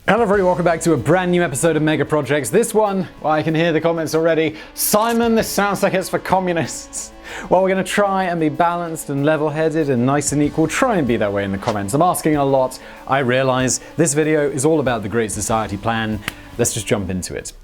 Hello everybody, welcome back to a brand new episode of Mega Projects. This one, well, I can hear the comments already. Simon, this sounds like it's for communists. Well, we're going to try and be balanced and level-headed and nice and equal. Try and be that way in the comments. I'm asking a lot. I realize this video is all about the Great Society plan. Let's just jump into it.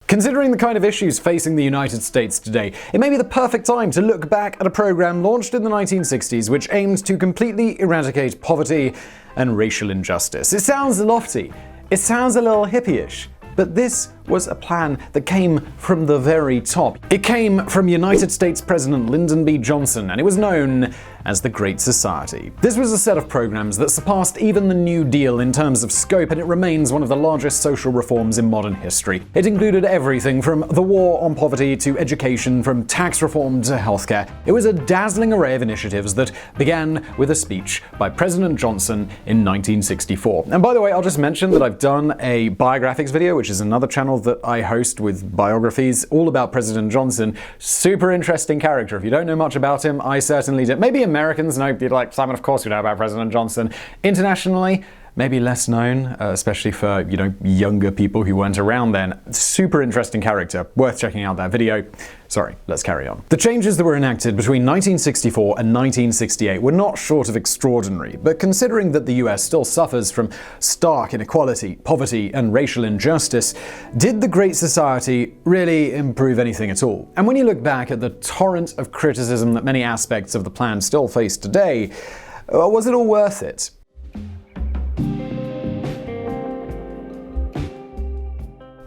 Considering the kind of issues facing the United States today, it may be the perfect time to look back at a program launched in the 1960s which aimed to completely eradicate poverty and racial injustice. It sounds lofty, it sounds a little hippie-ish, but this was a plan that came from the very top. It came from United States President Lyndon B. Johnson, and it was known as the Great Society. This was a set of programs that surpassed even the New Deal in terms of scope, and it remains one of the largest social reforms in modern history. It included everything from the war on poverty to education, from tax reform to healthcare. It was a dazzling array of initiatives that began with a speech by President Johnson in 1964. And by the way, I'll just mention that I've done a biographics video, which is another channel that I host with biographies all about President Johnson. Super interesting character. If you don't know much about him, I certainly did. Maybe Americans know, you'd like, Simon, of course you know about President Johnson. Internationally, maybe less known, especially for, younger people who weren't around then. Super interesting character. Worth checking out that video. Sorry, let's carry on. The changes that were enacted between 1964 and 1968 were not short of extraordinary, but considering that the US still suffers from stark inequality, poverty, and racial injustice, did the Great Society really improve anything at all? And when you look back at the torrent of criticism that many aspects of the plan still face today, was it all worth it?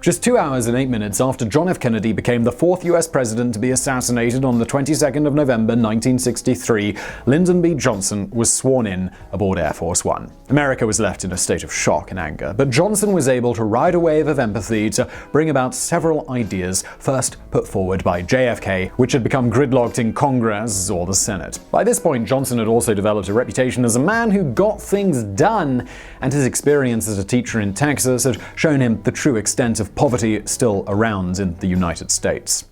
Just 2 hours and 8 minutes after John F. Kennedy became the fourth US president to be assassinated on the 22nd of November 1963, Lyndon B. Johnson was sworn in aboard Air Force One. America was left in a state of shock and anger, but Johnson was able to ride a wave of empathy to bring about several ideas first put forward by JFK, which had become gridlocked in Congress or the Senate. By this point, Johnson had also developed a reputation as a man who got things done, and his experience as a teacher in Texas had shown him the true extent of poverty still around in the United States.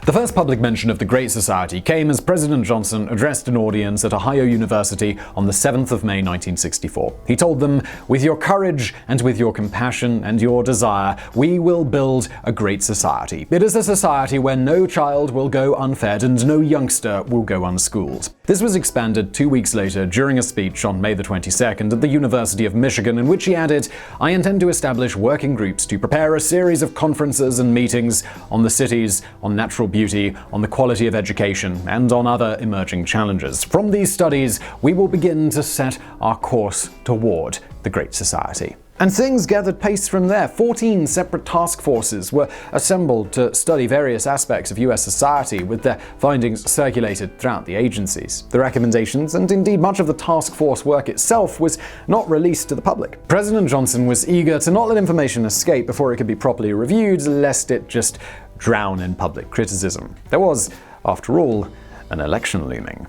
The first public mention of the Great Society came as President Johnson addressed an audience at Ohio University on the 7th of May 1964. He told them, "With your courage and with your compassion and your desire, we will build a great society. It is a society where no child will go unfed and no youngster will go unschooled." This was expanded 2 weeks later during a speech on May the 22nd at the University of Michigan, in which he added, "I intend to establish working groups to prepare a series of conferences and meetings on the cities, on natural beauty, on the quality of education, and on other emerging challenges. From these studies, we will begin to set our course toward the Great Society." And things gathered pace from there. 14 separate task forces were assembled to study various aspects of US society, with their findings circulated throughout the agencies. The recommendations, and indeed much of the task force work itself, was not released to the public. President Johnson was eager to not let information escape before it could be properly reviewed, lest it just drown in public criticism. There was, after all, an election looming.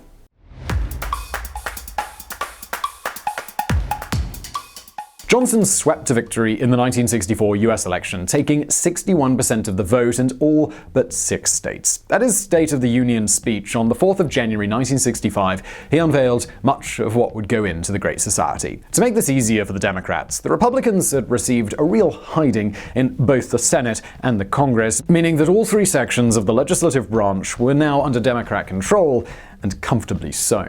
Johnson swept to victory in the 1964 US election, taking 61% of the vote in all but 6 states. At his State of the Union speech on the 4th of January 1965, he unveiled much of what would go into the Great Society. To make this easier for the Democrats, the Republicans had received a real hiding in both the Senate and the Congress, meaning that all 3 sections of the legislative branch were now under Democrat control, and comfortably so.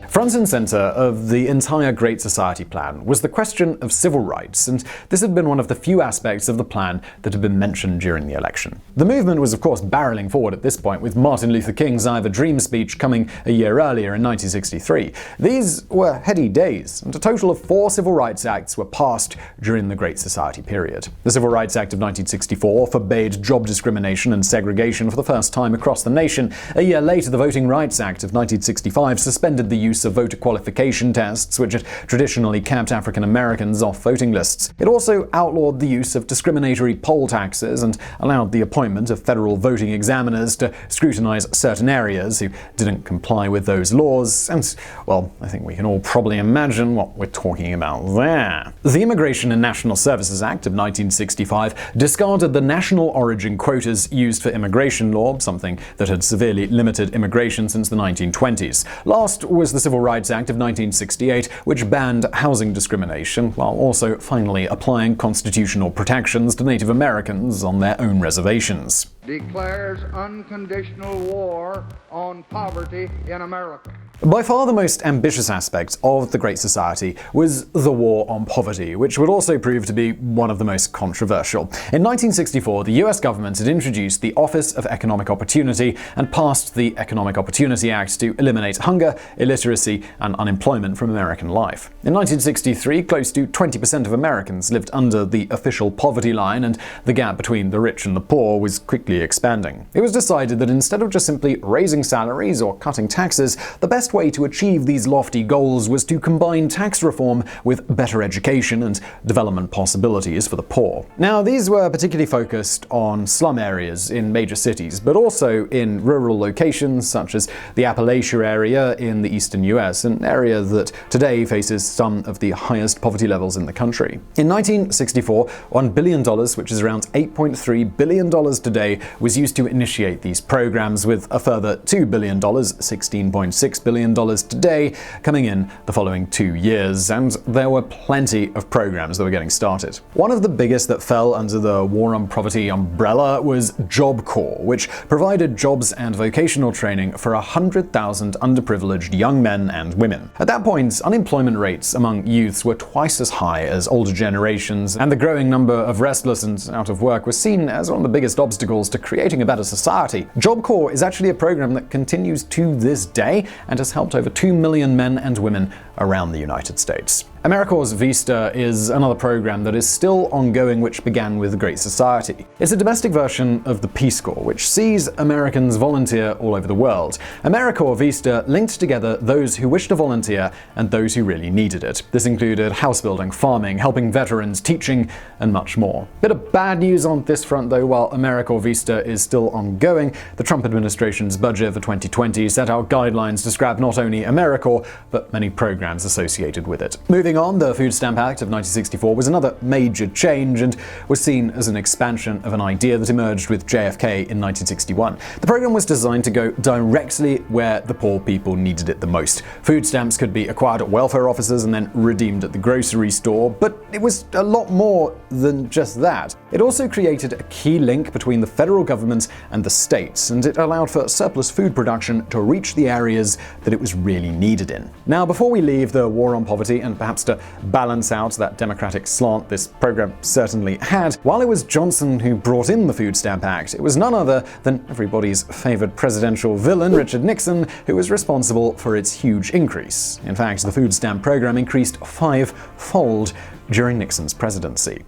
Front and center of the entire Great Society plan was the question of civil rights, and this had been one of the few aspects of the plan that had been mentioned during the election. The movement was of course barreling forward at this point, with Martin Luther King's I Have a Dream speech coming a year earlier in 1963. These were heady days, and a total of 4 civil rights acts were passed during the Great Society period. The Civil Rights Act of 1964 forbade job discrimination and segregation for the first time across the nation. A year later, the Voting Rights Act of 1965 suspended the use of voter qualification tests, which had traditionally kept African Americans off voting lists. It also outlawed the use of discriminatory poll taxes and allowed the appointment of federal voting examiners to scrutinize certain areas who didn't comply with those laws. And, well, I think we can all probably imagine what we're talking about there. The Immigration and National Services Act of 1965 discarded the national origin quotas used for immigration law, something that had severely limited immigration since the 1920s. Last was the Civil Rights Act of 1968, which banned housing discrimination, while also finally applying constitutional protections to Native Americans on their own reservations. Declares unconditional war on poverty in America. By far the most ambitious aspect of the Great Society was the war on poverty, which would also prove to be one of the most controversial. In 1964, the US government had introduced the Office of Economic Opportunity and passed the Economic Opportunity Act to eliminate hunger, illiteracy, and unemployment from American life. In 1963, close to 20% of Americans lived under the official poverty line, and the gap between the rich and the poor was quickly expanding. It was decided that instead of just simply raising salaries or cutting taxes, the best way to achieve these lofty goals was to combine tax reform with better education and development possibilities for the poor. Now, these were particularly focused on slum areas in major cities, but also in rural locations such as the Appalachia area in the eastern US, an area that today faces some of the highest poverty levels in the country. In 1964, $1 billion, which is around $8.3 billion today, was used to initiate these programs, with a further $2 billion, $16.6 billion today, coming in the following 2 years, and there were plenty of programs that were getting started. One of the biggest that fell under the War on Poverty umbrella was Job Corps, which provided jobs and vocational training for 100,000 underprivileged young men and women. At that point, unemployment rates among youths were twice as high as older generations, and the growing number of restless and out of work was seen as one of the biggest obstacles to creating a better society. Job Corps is actually a program that continues to this day and has helped over 2 million men and women around the United States. AmeriCorps Vista is another program that is still ongoing, which began with the Great Society. It's a domestic version of the Peace Corps, which sees Americans volunteer all over the world. AmeriCorps Vista linked together those who wished to volunteer and those who really needed it. This included house building, farming, helping veterans, teaching, and much more. Bit of bad news on this front, though. While AmeriCorps Vista is still ongoing, the Trump administration's budget for 2020 set out guidelines to scrap not only AmeriCorps, but many programs associated with it. Moving on, the Food Stamp Act of 1964 was another major change and was seen as an expansion of an idea that emerged with JFK in 1961. The program was designed to go directly where the poor people needed it the most. Food stamps could be acquired at welfare offices and then redeemed at the grocery store, but it was a lot more than just that. It also created a key link between the federal government and the states, and it allowed for surplus food production to reach the areas that it was really needed in. Now, before we leave the war on poverty, and perhaps to balance out that democratic slant this program certainly had, while it was Johnson who brought in the Food Stamp Act, it was none other than everybody's favored presidential villain, Richard Nixon, who was responsible for its huge increase. In fact, the food stamp program increased 5-fold during Nixon's presidency.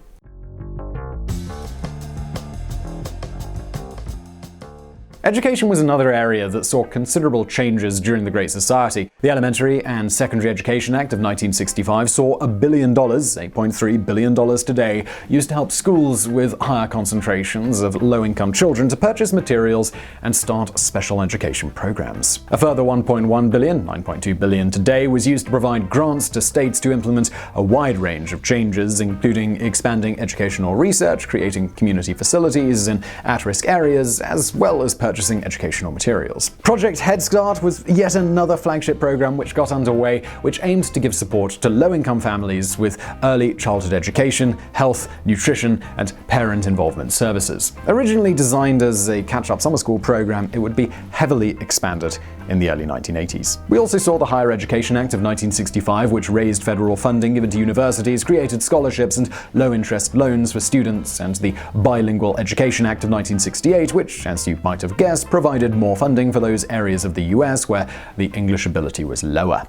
Education was another area that saw considerable changes during the Great Society. The Elementary and Secondary Education Act of 1965 saw $1 billion, $8.3 billion today, used to help schools with higher concentrations of low-income children to purchase materials and start special education programs. A further $1.1 billion, $9.2 billion today, was used to provide grants to states to implement a wide range of changes, including expanding educational research, creating community facilities in at-risk areas, as well as purchasing educational materials. Project Head Start was yet another flagship program which got underway, which aimed to give support to low-income families with early childhood education, health, nutrition, and parent involvement services. Originally designed as a catch-up summer school program, it would be heavily expanded in the early 1980s. We also saw the Higher Education Act of 1965, which raised federal funding given to universities, created scholarships and low-interest loans for students, and the Bilingual Education Act of 1968, which, as you might have guessed, provided more funding for those areas of the US where the English ability was lower.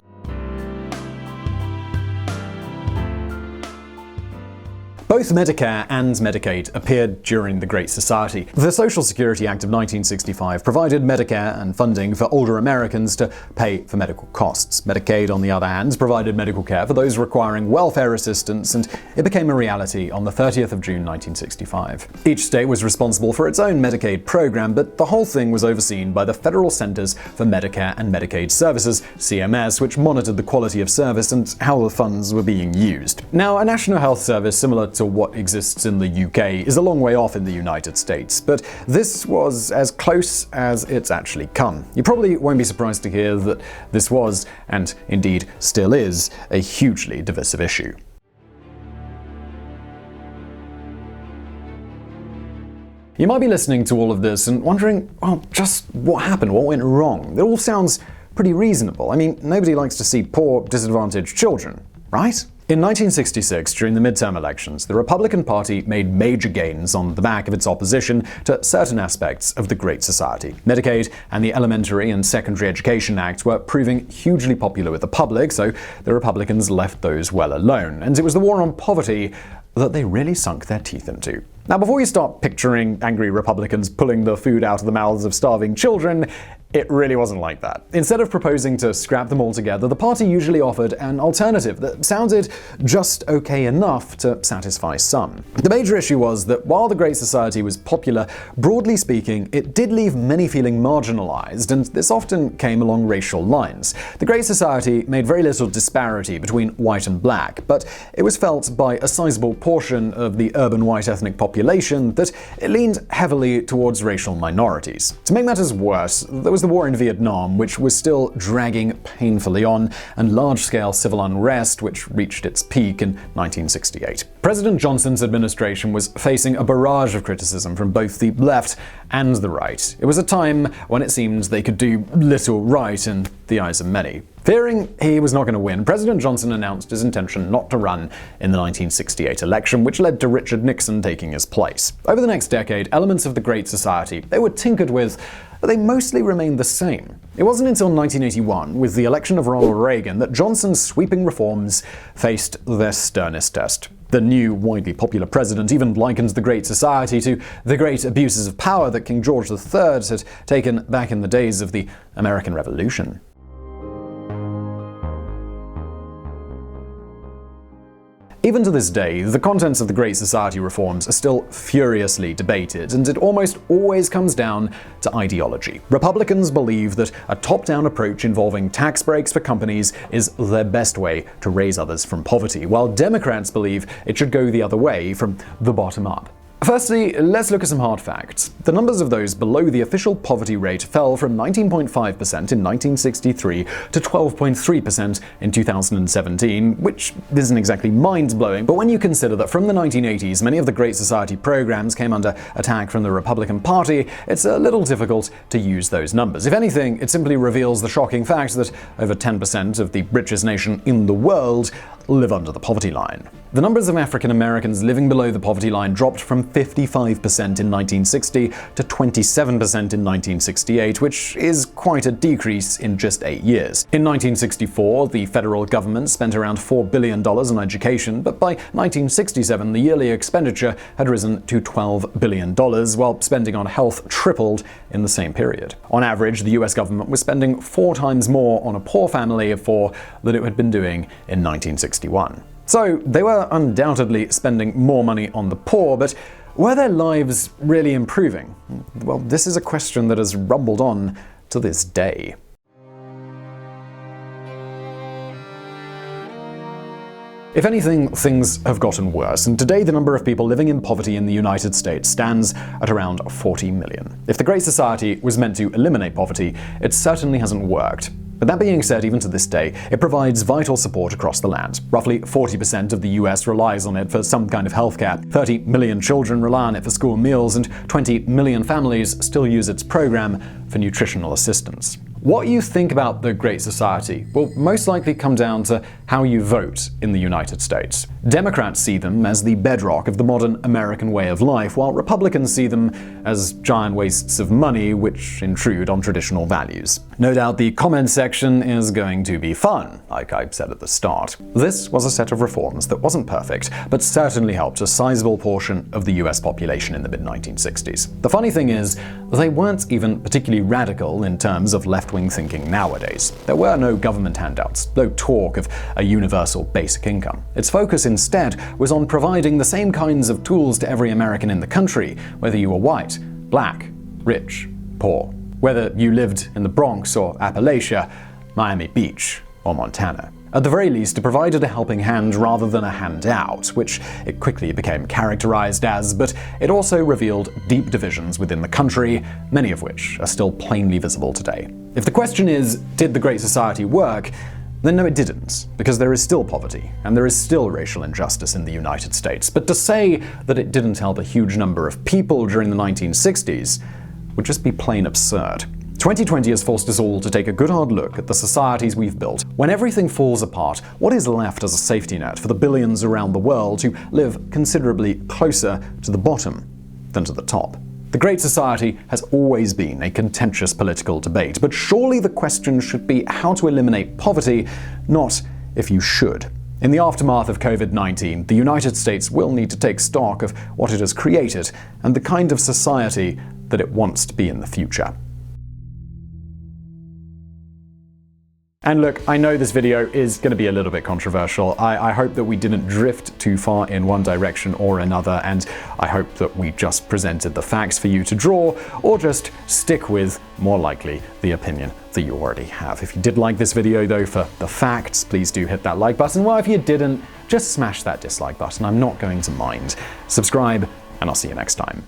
Both Medicare and Medicaid appeared during the Great Society. The Social Security Act of 1965 provided Medicare and funding for older Americans to pay for medical costs. Medicaid, on the other hand, provided medical care for those requiring welfare assistance, and it became a reality on the 30th of June 1965. Each state was responsible for its own Medicaid program, but the whole thing was overseen by the Federal Centers for Medicare and Medicaid Services, CMS, which monitored the quality of service and how the funds were being used. Now, a national health service similar to what exists in the UK is a long way off in the United States, but this was as close as it's actually come. You probably won't be surprised to hear that this was, and indeed still is, a hugely divisive issue. You might be listening to all of this and wondering, well, just what happened? What went wrong? It all sounds pretty reasonable. I mean, nobody likes to see poor, disadvantaged children, right? In 1966, during the midterm elections, the Republican Party made major gains on the back of its opposition to certain aspects of the Great Society. Medicaid and the Elementary and Secondary Education Act were proving hugely popular with the public, so the Republicans left those well alone. And it was the war on poverty that they really sunk their teeth into. Now, before you start picturing angry Republicans pulling the food out of the mouths of starving children, it really wasn't like that. Instead of proposing to scrap them all together, the party usually offered an alternative that sounded just okay enough to satisfy some. The major issue was that while the Great Society was popular, broadly speaking, it did leave many feeling marginalized, and this often came along racial lines. The Great Society made very little disparity between white and black, but it was felt by a sizable portion of the urban white ethnic population that it leaned heavily towards racial minorities. To make matters worse, there was the war in Vietnam, which was still dragging painfully on, and large-scale civil unrest, which reached its peak in 1968. President Johnson's administration was facing a barrage of criticism from both the left and the right. It was a time when it seemed they could do little right in the eyes of many. Fearing he was not going to win, President Johnson announced his intention not to run in the 1968 election, which led to Richard Nixon taking his place. Over the next decade, elements of the Great Society, they were tinkered with, but they mostly remained the same. It wasn't until 1981, with the election of Ronald Reagan, that Johnson's sweeping reforms faced their sternest test. The new, widely popular president even likened the Great Society to the great abuses of power that King George III had taken back in the days of the American Revolution. Even to this day, the contents of the Great Society reforms are still furiously debated, and it almost always comes down to ideology. Republicans believe that a top-down approach involving tax breaks for companies is their best way to raise others from poverty, while Democrats believe it should go the other way, from the bottom up. Firstly, let's look at some hard facts. The numbers of those below the official poverty rate fell from 19.5% in 1963 to 12.3% in 2017, which isn't exactly mind-blowing, but when you consider that from the 1980s many of the Great Society programs came under attack from the Republican Party, it's a little difficult to use those numbers. If anything, it simply reveals the shocking fact that over 10% of the richest nation in the world live under the poverty line. The numbers of African Americans living below the poverty line dropped from 55% in 1960 to 27% in 1968, which is quite a decrease in just 8 years. In 1964, the federal government spent around $4 billion on education, but by 1967, the yearly expenditure had risen to $12 billion, while spending on health tripled in the same period. On average, the US government was spending 4 times more on a poor family of 4 than it had been doing in 1961. So they were undoubtedly spending more money on the poor, but were their lives really improving? Well, this is a question that has rumbled on to this day. If anything, things have gotten worse, and today the number of people living in poverty in the United States stands at around 40 million. If the Great Society was meant to eliminate poverty, it certainly hasn't worked. But that being said, even to this day, it provides vital support across the land. Roughly 40% of the US relies on it for some kind of healthcare, 30 million children rely on it for school meals, and 20 million families still use its program for nutritional assistance. What you think about the Great Society will most likely come down to how you vote in the United States. Democrats see them as the bedrock of the modern American way of life, while Republicans see them as giant wastes of money which intrude on traditional values. No doubt the comment section is going to be fun, like I said at the start. This was a set of reforms that wasn't perfect, but certainly helped a sizable portion of the US population in the mid-1960s. The funny thing is, they weren't even particularly radical in terms of left-wing thinking nowadays. There were no government handouts, no talk of a universal basic income. Its focus instead was on providing the same kinds of tools to every American in the country, whether you were white, black, rich, poor. Whether you lived in the Bronx or Appalachia, Miami Beach or Montana. At the very least, it provided a helping hand rather than a handout, which it quickly became characterized as, but it also revealed deep divisions within the country, many of which are still plainly visible today. If the question is, did the Great Society work? Then no, it didn't, because there is still poverty, and there is still racial injustice in the United States. But to say that it didn't help a huge number of people during the 1960s would just be plain absurd. 2020 has forced us all to take a good hard look at the societies we've built. When everything falls apart, what is left as a safety net for the billions around the world who live considerably closer to the bottom than to the top? The Great Society has always been a contentious political debate, but surely the question should be how to eliminate poverty, not if you should. In the aftermath of COVID-19, the United States will need to take stock of what it has created and the kind of society that it wants to be in the future. And look, I know this video is going to be a little bit controversial. I hope that we didn't drift too far in one direction or another, and I hope that we just presented the facts for you to draw, or just stick with, more likely, the opinion that you already have. If you did like this video, though, for the facts, please do hit that like button. Well, if you didn't, just smash that dislike button. I'm not going to mind. Subscribe, and I'll see you next time.